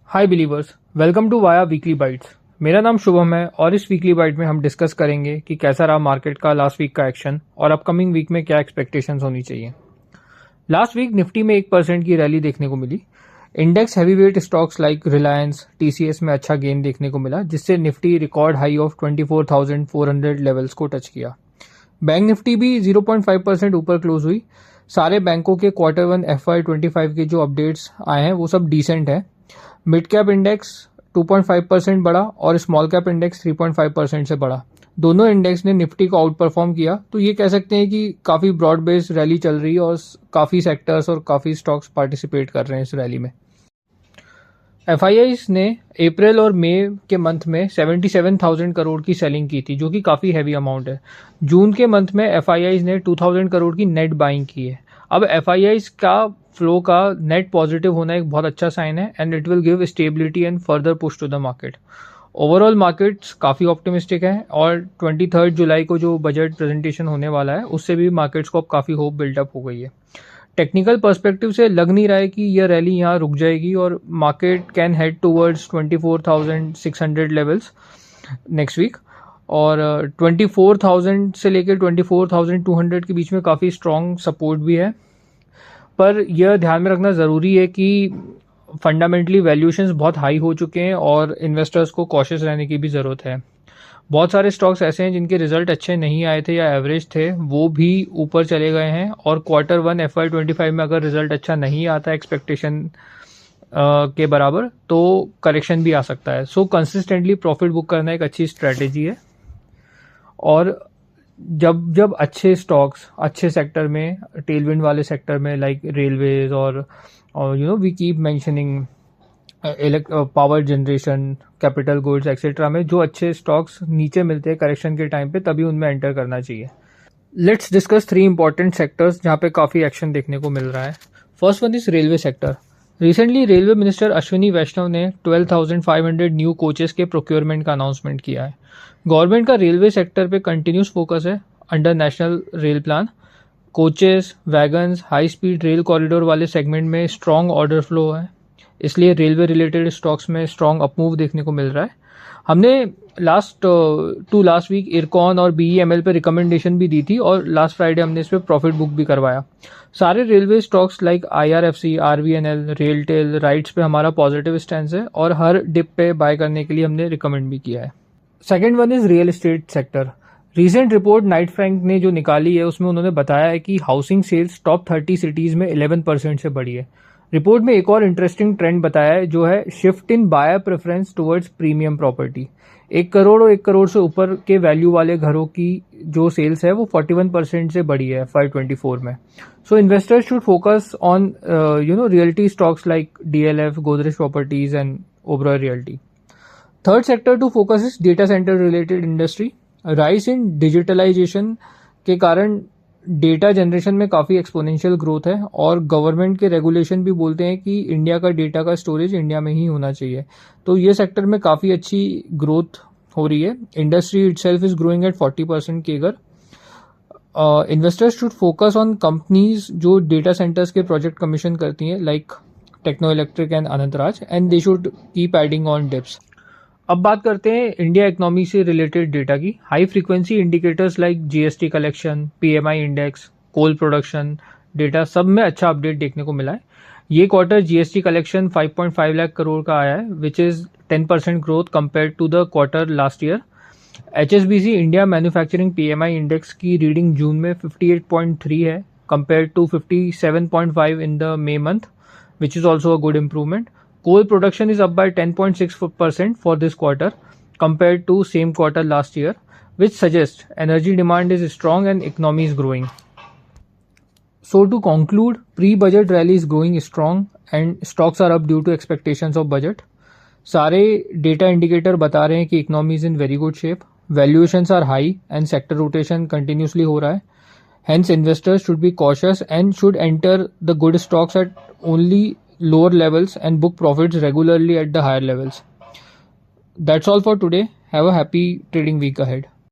Hi believers, welcome to via weekly bytes. मेरा नाम शुभम है और इस वीकली बाइट में हम डिस्कस करेंगे कि कैसा रहा मार्केट का लास्ट वीक का एक्शन और अपकमिंग वीक में क्या एक्सपेक्टेशंस होनी चाहिए। लास्ट वीक निफ्टी में 1% की रैली देखने को मिली। Index heavyweight stocks like Reliance, TCS में अच्छा गेन देखने को मिला, जिससे Nifty record high of 24,400 levels को टच किया। बैंक निफ्टी भी 0.5% ऊपर क्लोज हुई। सारे बैंकों के Q1 FY25 के जो अपडेट्स आए हैं वो सब डिसेंट है। मिड कैप इंडेक्स 2.5% बढ़ा और स्मॉल कैप इंडेक्स 3.5% से बढ़ा। दोनों इंडेक्स ने निफ्टी को आउट परफॉर्म किया, तो ये कह सकते हैं कि काफ़ी ब्रॉड बेस्ड रैली चल रही है और काफ़ी सेक्टर्स और काफ़ी स्टॉक्स पार्टिसिपेट कर रहे हैं इस रैली में। एफआईआईज ने अप्रैल और मई के मंथ में 77,000 करोड़ की सेलिंग की थी, जो कि काफ़ी हैवी अमाउंट है। जून के मंथ में एफआईआईज ने 2,000 करोड़ की नेट बाइंग की है। अब एफआईआईज का फ्लो का नेट पॉजिटिव होना एक बहुत अच्छा साइन है and it will give stability and further push to the market. Overall markets काफ़ी ऑप्टिमिस्टिक है और 23 जुलाई को जो बजट प्रेजेंटेशन होने वाला है उससे भी मार्केट्स को अब काफ़ी होप बिल्डअप हो गई है। टेक्निकल पर्सपेक्टिव से लग नहीं रहा है कि यह रैली यहाँ रुक जाएगी और market can head towards 24,600 levels next week और 24,000 से लेकर 24,200 के बीच में काफ़ी स्ट्रॉन्ग सपोर्ट भी है। पर यह ध्यान में रखना ज़रूरी है कि फंडामेंटली वैल्यूएशंस बहुत हाई हो चुके हैं और इन्वेस्टर्स को कॉशियस रहने की भी ज़रूरत है। बहुत सारे स्टॉक्स ऐसे हैं जिनके रिजल्ट अच्छे नहीं आए थे या एवरेज थे, वो भी ऊपर चले गए हैं और Q1 FY25 में अगर रिजल्ट अच्छा नहीं आता एक्सपेक्टेशन के बराबर तो करेक्शन भी आ सकता है। सो कंसिस्टेंटली प्रॉफिट बुक करना एक अच्छी स्ट्रैटेजी है और जब अच्छे स्टॉक्स अच्छे सेक्टर में, टेलविंड वाले सेक्टर में लाइक रेलवेज और we keep mentioning power generation, capital goods etcetera में जो अच्छे स्टॉक्स नीचे मिलते हैं करेक्शन के टाइम पे, तभी उनमें एंटर करना चाहिए। लेट्स डिस्कस 3 इंपॉर्टेंट सेक्टर्स जहाँ पे काफ़ी एक्शन देखने को मिल रहा है। First one is railway sector. Recently railway minister Ashwini Vaishnaw ने 12,500 न्यू कोचेस के प्रोक्योरमेंट का अनाउंसमेंट किया है। गवर्नमेंट का रेलवे सेक्टर पे कंटिन्यूस फोकस है under national rail plan. Coaches, wagons, high speed rail corridor वाले सेगमेंट में स्ट्रॉन्ग ऑर्डर फ्लो है, इसलिए रेलवे रिलेटेड स्टॉक्स में स्ट्रॉन्ग अपमूव देखने को मिल रहा है। हमने लास्ट वीक इरकॉन और BEML पे रिकमेंडेशन भी दी थी और लास्ट फ्राइडे हमने इस पर प्रॉफिट बुक भी करवाया। सारे railway stocks like IRFC, RVNL, RailTel, rights पे हमारा पॉजिटिव स्टैंड है और हर डिप पे बाय करने के लिए हमने रिकमेंड भी किया है। Second one is real estate sector. Recent report Knight Frank ने जो निकाली है उसमें उन्होंने बताया है कि हाउसिंग सेल्स टॉप 30 सिटीज़ में 11% से बढ़ी है। रिपोर्ट में एक और इंटरेस्टिंग ट्रेंड बताया है जो है shift in buyer preference towards premium property. 1 crore और 1 करोड़ से ऊपर के वैल्यू वाले घरों की जो सेल्स है वो 41% से बढ़ी है FY24 में। So investors should focus on realty stocks like DLF, Godrej properties and Oberoi realty. Third sector to focus is data center related industry. Rise in digitalization के कारण डेटा जनरेशन में काफ़ी एक्सपोनेंशियल ग्रोथ है और गवर्नमेंट के रेगुलेशन भी बोलते हैं कि इंडिया का डेटा का स्टोरेज इंडिया में ही होना चाहिए। तो ये सेक्टर में काफ़ी अच्छी ग्रोथ हो रही है। Industry itself is growing at 40% CAGR. Investors should focus on companies जो डेटा सेंटर्स के प्रोजेक्ट कमीशन करती हैं like techno electric and Anantraj, and they should keep adding on dips. अब बात करते हैं इंडिया इकोनॉमी से रिलेटेड डेटा की। High frequency indicators like GST collection, PMI index, coal production data सब में अच्छा अपडेट देखने को मिला है। ये quarter GST collection 5.5 lakh crore का आया है, which is 10% growth compare to the quarter last year. HSBC India manufacturing PMI index की रीडिंग जून में 58.3 है compare to 57.5 in the May month, which is also a good improvement. Coal production is up by 10.6% for this quarter compared to same quarter last year, which suggests energy demand is strong and economy is growing. So to conclude, pre-budget rally is going strong and stocks are up due to expectations of budget. सारे data indicator बता रहे हैं कि economy is in very good shape, valuations are high and sector rotation continuously हो रहा है. Hence investors should be cautious and should enter the good stocks at only lower levels and book profits regularly at the higher levels. That's all for today. Have a happy trading week ahead.